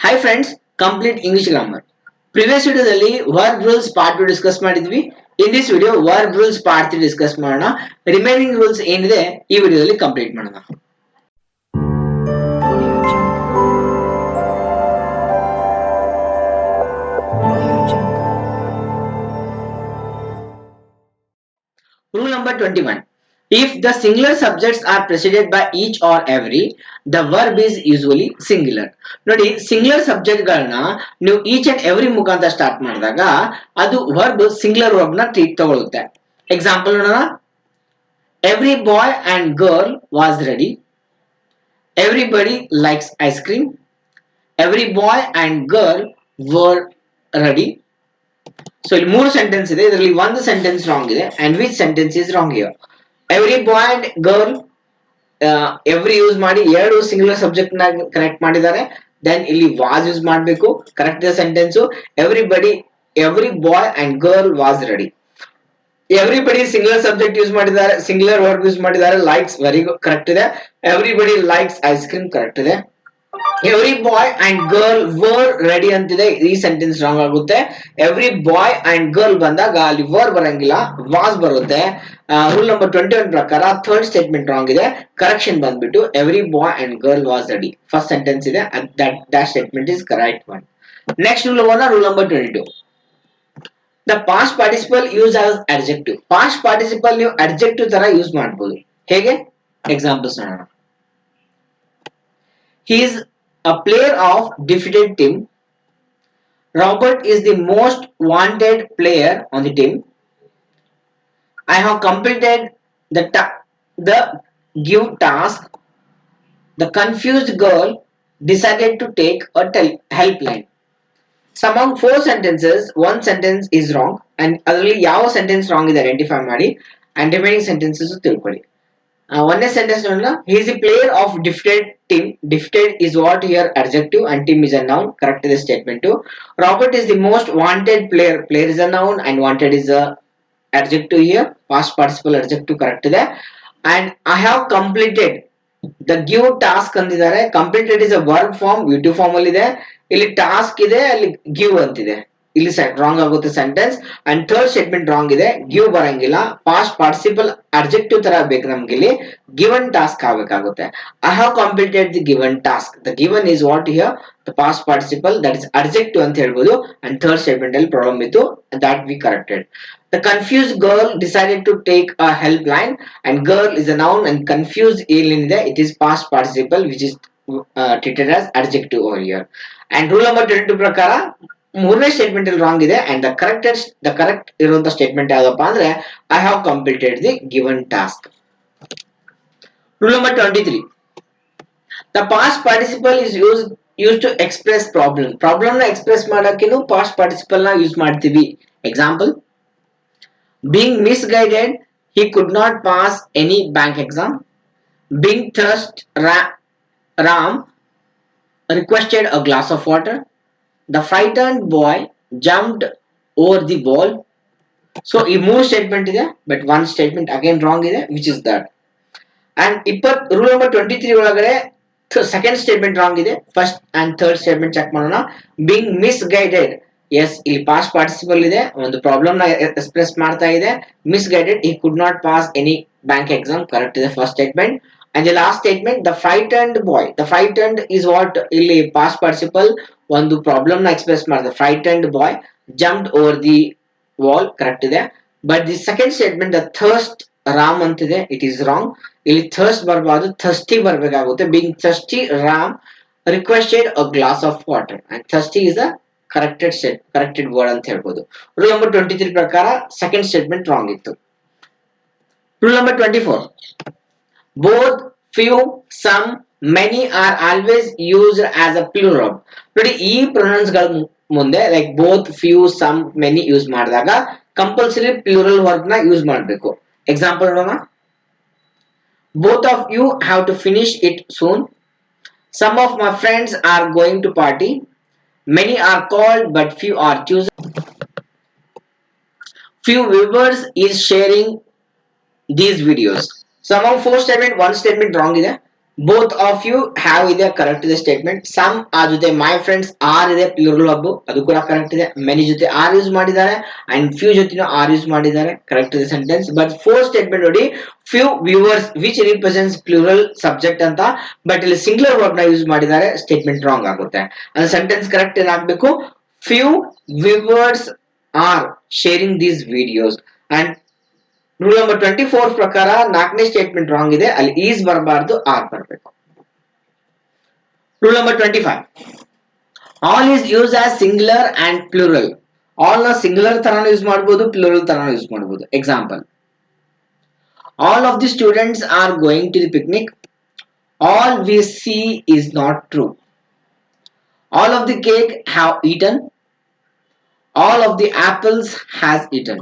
Hi friends, complete English grammar. Previous ವಿಡಿಯೋದಲ್ಲಿ verb rules part 2 discuss ಮಾಡಿದ್ವಿ. In this video verb rules part 3 discuss ಮಾಡೋಣ. Remaining rules ಏನಿದೆ ಈ ವಿಡಿಯೋದಲ್ಲಿ complete ಮಾಡೋಣ. Rule number 21. If the singular subjects are preceded by each or every, the verb is usually singular. ನೋಡಿ singular subject ಗಳನ್ನ ನೀವು each and every ಮುಖಾಂತರ start ಮಾಡಿದಾಗ ಅದು ವರ್ಬ್ ಸಿಂಗ್ಯುಲರ್ ವರ್ಬ್ ನ ತಗೊಳುತ್ತೆ. ಎಕ್ಸಾಂಪಲ್ ನೋಡೋಣ. Every boy and girl was ready. Everybody likes ice cream. Every boy and girl were ready. So ಇಲ್ಲಿ ಮೂರು ಸೆಂಟೆನ್ಸ್ ಇದೆ, ಇದರಲ್ಲಿ ಒಂದು ಸೆಂಟೆನ್ಸ್ ರಾಂಗ್ ಇದೆ. And which sentence is wrong here? Every boy and girl every use ಮಾಡಿ ಎರಡು singular subject ನ connect ಮಾಡಿದ್ದಾರೆ. ದೆನ್ ಇಲ್ಲಿ ವಾಸ್ ಯೂಸ್ ಮಾಡಬೇಕು, ಕರೆಕ್ಟ್ ಇದೆ sentence. Every boy and girl was ready. Everybody singular subject use ಮಾಡಿದ್ದಾರೆ, singular word use ಮಾಡಿದ್ದಾರೆ. Likes very good, correct ಇದೆ. Everybody likes ice cream, correct ಇದೆ. Every boy and girl were ready ಅಂತಿದೆ, ಈ sentence wrong ಆಗುತ್ತೆ. Every boy and girl ಬಂದಾಗ ಅಲ್ಲಿ var ಬರಂಗಿಲ್ಲ, ವಾಸ್ ಬರುತ್ತೆ. ರೂಲ್ ನಂಬರ್ 21 ಪ್ರಕಾರ ಥರ್ಡ್ ಸ್ಟೇಟ್ಮೆಂಟ್ ರಾಂಗ್ ಇದೆ. ಕರೆಕ್ಷನ್ ಬಂದ್ಬಿಟ್ಟು every boy and girl was ready, first sentence ಇದೆ, that statement is correct one. Next rule number 22. The past participle use as adjective. Past participle ನೀವು adjective ತರ use ಮಾಡಬಹುದು. ಹೇಗೆ? Examples ನೋಡೋಣ. He is a player of defeated team. Robert is the most wanted player on the team. I have completed the give task. The confused girl decided to take a helpline. So among four sentences, one sentence is wrong, and ಅದರಲ್ಲಿ ಯಾವ sentence wrong ಇದೆ identify ಮಾಡಿ, and remaining sentences ತಿಳ್ಕೊಳ್ಳಿ. ಒಂದೇ sentence ನೋಡೋಣ. He is a player of defeated team. Defeated is what here adjective and team is a noun. Correct is statement 2. Robert is the most wanted player. Player is a noun and wanted is a adjective here. Past participle adjective correct ಇದೆ. And I have completed the give task ಅಂದಿದ್ದಾರೆ. Completed is a verb form, V2 form ಅಲ್ಲಿ ಇದೆ. ಇಲ್ಲಿ task ಇದೆ, ಅಲ್ಲಿ give ಅಂತಿದೆ, ಇಲ್ಲಿ wrong ಆಗುತ್ತೆ sentence. And third statement wrong ಇದೆ, ಗಿವ್ ಬರಂಗಿಲ್ಲ. ಪಾಸ್ಟ್ ಪಾರ್ಟಿಸಿಪಲ್ ಅಡ್ಜೆಕ್ಟಿವ್ ತರ ಬೇಕು ನಮ್ಗೆ, ಇಲ್ಲಿ ಗಿವನ್ ಟಾಸ್ಕ್ ಆಗಬೇಕಾಗುತ್ತೆ. I have completed the given task. The given is what here? The past participle, that is adjective ಅಂತ ಹೇಳ್ಬೋದು. ಅಂಡ್ ಥರ್ಡ್ ಸ್ಟೇಟ್ಮೆಂಟ್ ಅಲ್ಲಿ ಪ್ರಾಬ್ಲಮ್ ಇತ್ತು, that we corrected. The confused girl decided to take a helpline, and girl is a noun and confused ಏನಿದೆ, it is past participle which is treated as adjective over here. And rule number 22 ಪ್ರಕಾರ ಮೂರನೇ statement ಅಲ್ಲಿ wrong ಇದೆ. And the correct ಇರುವಂತ statement ಯಾವ್ದಪ್ಪ ಅಂದ್ರೆ I have completed the given task. Rule number 23. The past participle is use to express problem. Problem ನ express ಮಾಡಕ್ಕೆ past participle ನ ಯೂಸ್ ಮಾಡ್ತೀವಿ. Example, being misguided, he could not pass any bank exam. Being thirst, Ram requested a glass of water. The frightened boy jumped over the wall. So ಈ ಮೂರು statement ಇದೆ, but one statement again wrong ಇದೆ, which is that. And rule number 23 ಒಳಗಡೆ second statement wrong ಇದೆ. First and third statement check ಮಾಡೋಣ. Being misguided, ಎಸ್ ಇಲ್ಲಿ past participle ಇದೆ, ಒಂದು ಪ್ರಾಬ್ಲಮ್ ನ ಎಕ್ಸ್ಪ್ರೆಸ್ ಮಾಡ್ತಾ ಇದೆ. Misguided, he could not pass any bank exam, correct ಇದೆ first statement. And the last statement, the frightened boy. The frightened is what? ಇಲ್ಲಿ past participle ಒಂದು ಪ್ರಾಬ್ಲಮ್ ನ ಎಕ್ಸ್ಪ್ರೆಸ್ ಮಾಡಿದೆ. frightened boy jumped over the wall, correct ಇದೆ. But the second statement, the thirst Ram ಅಂತಿದೆ, it is wrong. ಇಲ್ಲಿ thirst ಬರಬಾರ್ದು, thirsty ಬರಬೇಕಾಗುತ್ತೆ. being thirsty, Ram requested a glass of water, and thirsty is the corrected word ಅಂತ ಹೇಳ್ಬೋದು. Rule number 23 ಪ್ರಕಾರ second statement wrong ಇತ್ತು. Rule number 24. Both, few, some, many are always used as a plural. ನೋಡಿ ಈ pronouns ಗಳ ಮುಂದೆ like both, few, some, many use ಮಾಡಿದಾಗ compulsory plural verb ನ ಯೂಸ್ ಮಾಡಬೇಕು. ಎಕ್ಸಾಂಪಲ್ ನೋಡೋಣ. Both of you have to finish it soon. Some of my friends are going to party. Many are called but few are chosen. Few viewers is sharing these videos. So among four statement, one statement wrong ಇದೆ. Both of you have ಇದೆ correct ಇದೆ statement. Some ಆ ಜೊತೆ my friends are ಇದೆ plural verb ಅದು ಕೂಡ correct ಇದೆ. Many ಜೊತೆ ಆರ್ ಯೂಸ್ ಮಾಡಿದ್ದಾರೆ ಅಂಡ್ ಫ್ಯೂ ಜೊತೆ ಆರ್ ಯೂಸ್ ಮಾಡಿದ್ದಾರೆ ಕರೆಕ್ಟ್ ಇದೆ ಸೆಂಟೆನ್ಸ್. ಬಟ್ ಫೋರ್ ಸ್ಟೇಟ್ಮೆಂಟ್ ನೋಡಿ few viewers which represents plural subject ಅಂತ, ಬಟ್ ಇಲ್ಲಿ ಸಿಂಗ್ಯುಲರ್ ವರ್ಡ್ ನ ಯೂಸ್ ಮಾಡಿದ್ದಾರೆ ಸ್ಟೇಟ್ಮೆಂಟ್ ರಾಂಗ್ ಆಗುತ್ತೆ. ಅಂದ್ರೆ ಸೆಂಟೆನ್ಸ್ ಕರೆಕ್ಟ್ ಏನಾಗಬೇಕು few viewers are sharing these videos. And rule number 24 ಪ್ರಕಾರ ನಾಲ್ಕನೇ ಸ್ಟೇಟ್ಮೆಂಟ್ ರಾಂಗ್ ಇದೆ, ಅಲ್ಲಿ ಈಸ್ ಬರಬಾರ್ದು ಆರ್ ಬರಬೇಕು. Rule number 25 all is use as singular and plural. All ನ ಸಿಂಗ್ಯುಲರ್ ತರಾನು ಯೂಸ್ ಮಾಡಬಹುದು, ಪ್ಲೂರಲ್ ತರಾನು ಯೂಸ್ ಮಾಡಬಹುದು. Example all of the students are going to the picnic. All we see is not true. All of the cake have eaten. All of the apples has eaten.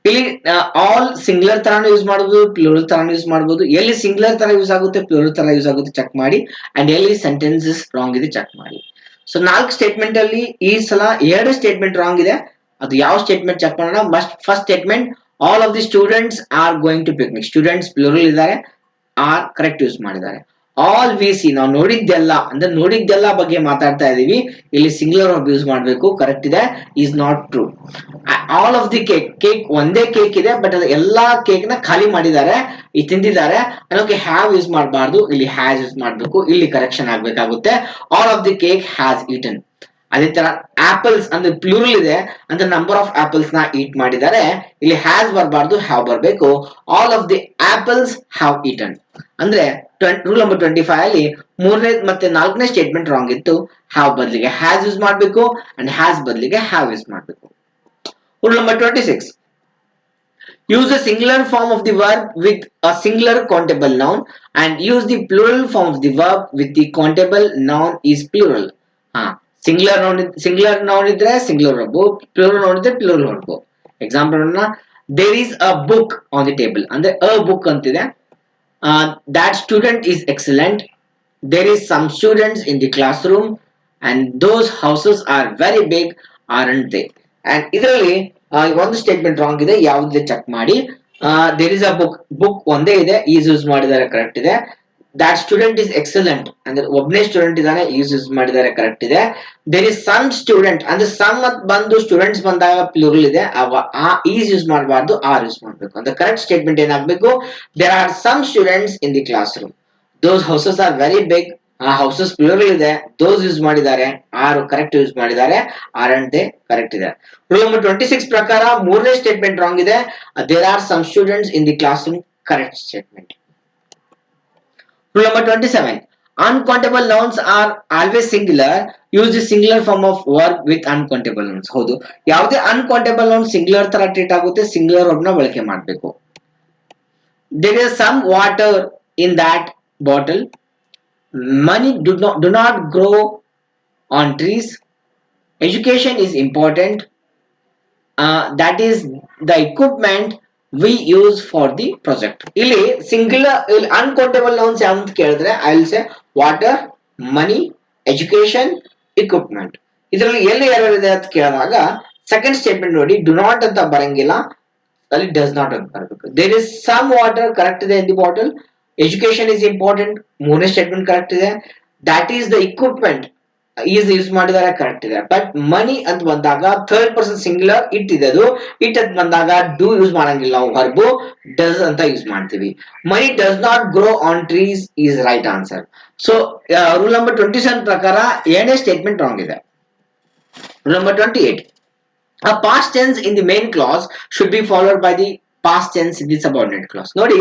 ಇಲ್ಲಿ all singular ತರಾನು use ಮಾಡಬಹುದು, plural ತರಾನು use ಮಾಡಬಹುದು. ಎಲ್ಲಿ singular ತರ use ಆಗುತ್ತೆ plural ತರ use ಆಗುತ್ತೆ ಚೆಕ್ ಮಾಡಿ. ಅಂಡ್ ಎಲ್ಲಿ ಸೆಂಟೆನ್ಸಸ್ ರಾಂಗ್ ಇದೆ ಚೆಕ್ ಮಾಡಿ. ಸೊ 4 ಸ್ಟೇಟ್ಮೆಂಟ್ ಅಲ್ಲಿ ಈ ಸಲ 2 ಸ್ಟೇಟ್ಮೆಂಟ್ ರಾಂಗ್ ಇದೆ. ಅದು ಯಾವ ಸ್ಟೇಟ್ಮೆಂಟ್ ಚೆಕ್ ಮಾಡೋಣ. First statement all of the students are going to picnic. Students plural ಇದ್ದಾರೆ, ಆರ್ ಕರೆಕ್ಟ್ ಯೂಸ್ ಮಾಡಿದ್ದಾರೆ. ಆಲ್ ವಿ ಸಿ ನಾವು ನೋಡಿದ್ದೆಲ್ಲ ಅಂದ್ರೆ ನೋಡಿದ್ದೆಲ್ಲ ಬಗ್ಗೆ ಮಾತಾಡ್ತಾ ಇದೀವಿ, ಇಲ್ಲಿ ಸಿಂಗ್ಯುಲರ್ ವರ್ಬ್ ಯೂಸ್ ಮಾಡಬೇಕು ಕರೆಕ್ಟ್ ಇದೆ is not true. All of the cake, cake ಒಂದೇ ಕೇಕ್ ಇದೆ ಬಟ್ ಅದು ಎಲ್ಲಾ ಕೇಕ್ ನ ಖಾಲಿ ಮಾಡಿದ್ದಾರೆ, ಈ ತಿಂದಿದ್ದಾರೆ ಅದಕ್ಕೆ ಹ್ಯಾವ್ ಯೂಸ್ ಮಾಡಬಾರ್ದು, ಇಲ್ಲಿ ಹ್ಯಾಸ್ ಯೂಸ್ ಮಾಡಬೇಕು, ಇಲ್ಲಿ ಕರೆಕ್ಷನ್ ಆಗ್ಬೇಕಾಗುತ್ತೆ. All of the cake has eaten. ಅದೇ ತರ ಆಪಲ್ಸ್ ಅಂದ್ರೆ ಪ್ಲೂರಲ್ ಇದೆ ಅಂದ್ರೆ ನಂಬರ್ ಆಫ್ ಆಪಲ್ಸ್ ನ ಈಟ್ ಮಾಡಿದ್ದಾರೆ, ಇಲ್ಲಿ ಹ್ಯಾಸ್ ಬರಬಾರ್ದು ಹ್ಯಾವ್ ಬರಬೇಕು. All of the apples have eaten ಅಂದ್ರೆ ರೂಲ್ ನಂಬರ್ 25 ಅಲ್ಲಿ ಮೂರನೇ ಮತ್ತೆ ನಾಲ್ಕನೇ ಸ್ಟೇಟ್ಮೆಂಟ್ ರಾಂಗ್ ಇತ್ತು. ಹ್ಯಾವ್ ಬದಲಿಗೆ ಹ್ಯಾಸ್ ಯೂಸ್ ಮಾಡಬೇಕು ಅಂಡ್ ಹ್ಯಾಸ್ ಬದಲಿಗೆ ಹ್ಯಾವ್ ಯೂಸ್ ಮಾಡಬೇಕು. Rule number 26 use the singular form of the verb with a singular countable noun and use the plural form of the verb with the countable noun is plural. Singular noun ಇದ್ರೆ singular verb, plural noun ಇದ್ರೆ plural verb. Example there is a book on the table ಅಂದ್ರೆ a book ಅಂತಿದೆ. that student is excellent. There is some students in the classroom and those houses are very big, aren't they? And ಇದರಲ್ಲಿ ಒಂದು statement wrong ಇದೆ, ಯಾವ್ದಿದೆ check ಮಾಡಿ. There is a book, book ಒಂದೇ ಇದೆ is use ಮಾಡಿದ್ದಾರೆ correct ಇದೆ. that student is excellent ಅಂದ್ರೆ ಒಬ್ಬನೇ ಸ್ಟೂಡೆಂಟ್ ಇದ್ದಾನೆ ಈಸ್ ಯೂಸ್ ಮಾಡಿದ್ದಾರೆ ಕರೆಕ್ಟ್ ಇದೆ. ದೇರ್ ಇಸ್ ಸಮ್ ಸ್ಟೂಡೆಂಟ್ ಅಂದ್ರೆ ಸಮ್ ಬಂದು ಸ್ಟೂಡೆಂಟ್ಸ್ ಬಂದಾಗ ಪ್ಲೂರಲ್ ಇದೆ, ಆ ಈಸ್ ಯೂಸ್ ಮಾಡಬಾರ್ದು ಆರ್ ಯೂಸ್ ಮಾಡಬೇಕು. ಅಂದ್ರೆ ಕರೆಕ್ಟ್ ಸ್ಟೇಟ್ಮೆಂಟ್ ಏನಾಗಬೇಕು there are some students in the classroom. Those houses are very big, ಆ ಹೌಸಸ್ ಪ್ಲೂರಲ್ ಇದೆ, ದೋಸ್ ಯೂಸ್ ಮಾಡಿದ್ದಾರೆ, ಆರ್ ಕರೆಕ್ಟ್ ಯೂಸ್ ಮಾಡಿದ್ದಾರೆ, ಆರ್ ಅಂಡ್ ದೇ ಕರೆಕ್ಟ್ ಇದೆ. ರೂಲ್ ನಂಬರ್ 26 ಪ್ರಕಾರ ಮೂರನೇ ಸ್ಟೇಟ್ಮೆಂಟ್ ರಾಂಗ್ ಇದೆ. There are some students in the classroom correct statement. Rule number 27 uncountable nouns are always singular. Use the singular form of verb with uncountable nouns. ಹೌದು, ಯಾವುದೇ uncountable noun singular ತರ treat ಆಗುತ್ತೆ, singular verb ನ ಬಳಕೆ ಮಾಡಬೇಕು. There is some water in that bottle. Money do not grow on trees. Education is important. That is the equipment we use for the project. ಇಲ್ಲಿ singular ಇಲ್ಲಿ uncountable nouns ಯಾವಂತ ಕೇಳಿದ್ರೆ I will say water, money, education, equipment. ಇದರಲ್ಲಿ ಎಲ್ಲಿ error ಇದೆ ಅಂತ ಕೇಳಿದಾಗ second statement ನೋಡಿ ಡು ನಾಟ್ ಅಂತ ಬರಂಗಿಲ್ಲ, ಅಲ್ಲಿ ಡಸ್ ನಾಟ್ ಅಂತ ಬರಬೇಕು. There is some water correct ಇದೆ in the bottle. Education is important ಮೂರನೇ ಸ್ಟೇಟ್ಮೆಂಟ್ ಕರೆಕ್ಟ್ ಇದೆ. That is the equipment is use ಮಾಡಿದ್ದಾರೆ ಕರೆಕ್ಟ್ ಇದೆ. ಬಟ್ ಮನಿ ಅಂತ ಬಂದಾಗ ಥರ್ಡ್ ಪರ್ಸನ್ ಸಿಂಗ್ಯುಲರ್ ಇಟ್ ಇದೆ, ಅದು ಇಟ್ ಅಂತ ಬಂದಾಗ ಡೂ ಯೂಸ್ ಮಾಡಂಗಿಲ್ಲ, ನಾವು ವರ್ಬ್ ಡಸ್ ಅಂತ ಯೂಸ್ ಮಾಡ್ತೀವಿ. Money does not grow on trees is right answer. So rule number 27 ಪ್ರಕಾರ ಏನೇ ಸ್ಟೇಟ್ಮೆಂಟ್ ರಾಂಗ್ ಇದೆ. Rule number 28 a past tense in the main clause should be followed by the past tense in the subordinate clause. ನೋಡಿ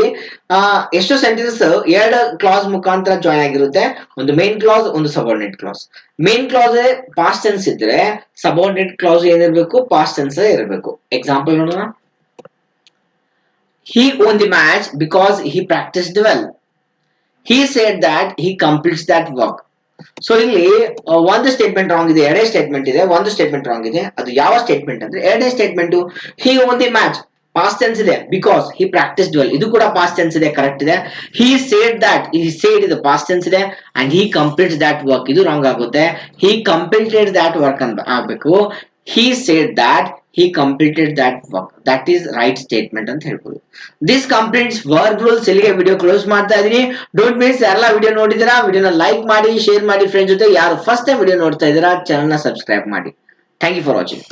ಎಷ್ಟೋ sentences ಎರಡು class ಮುಖಾಂತರ join ಆಗಿರುತ್ತೆ, ಒಂದು main clause ಒಂದು subordinate class. Main clause past tense ಇದ್ರೆ subordinate class ಏನಿರಬೇಕು past tense ಇರಬೇಕು. ಎಕ್ಸಾಂಪಲ್ ನೋಡೋಣ. he won the match because he practiced well. he said that he completes that work. So ಇಲ್ಲಿ ಒಂದು ಸ್ಟೇಟ್ಮೆಂಟ್ ರಾಂಗ್ ಇದೆ, ಎರಡೇ statement ಇದೆ, ಒಂದು ಸ್ಟೇಟ್ಮೆಂಟ್ ರಾಂಗ್ ಇದೆ. ಅದು ಯಾವ ಸ್ಟೇಟ್ಮೆಂಟ್ ಅಂದ್ರೆ ಎರಡನೇ statement he own the match past tense ಇದೆ, ಬಿಕಾಸ್ ಹಿ ಪ್ರಾಕ್ಟಿಸ್ಡ್ ವೆಲ್ ಇದು ಕೂಡ ಪಾಸ್ಟ್ ಟೆನ್ಸ್ ಇದೆ ಕರೆಕ್ಟ್ ಇದೆ. ಹಿ ಸೇಡ್ ದಟ್ ಈ ಸೇಡ್ ಇದು ಪಾಸ್ಟ್ ಟೆನ್ಸ್ ಇದೆ and he completes that work ಇದು ರಾಂಗ್ ಆಗುತ್ತೆ. ಹಿ ಕಂಪ್ಲೀಟೆಡ್ ದಟ್ ವರ್ಕ್ ಅಂತ ಆಗ್ಬೇಕು. ಹಿ said that he completed that work. That is right statement ಅಂತ ಹೇಳ್ಬೋದು. This completes verb rules. ಇಲ್ಲಿಗೆ ವಿಡಿಯೋ ಕ್ಲೋಸ್ ಮಾಡ್ತಾ ಇದೀನಿ. ಡೋಂಟ್ ಮಿಸ್, ಯಾರೆಲ್ಲ ವಿಡಿಯೋ ನೋಡಿದಿರಾ ವಿಡಿಯೋನ ಲೈಕ್ ಮಾಡಿ, ಶೇರ್ ಮಾಡಿ ಫ್ರೆಂಡ್ಸ್ ಜೊತೆ. ಯಾರು ಫಸ್ಟ್ ಟೈಮ್ ವಿಡಿಯೋ ನೋಡ್ತಾ ಇದ್ದೀರಾ ಚಾನಲ್ನ ಸಬ್ಸ್ಕ್ರೈಬ್ ಮಾಡಿ. Thank you for watching.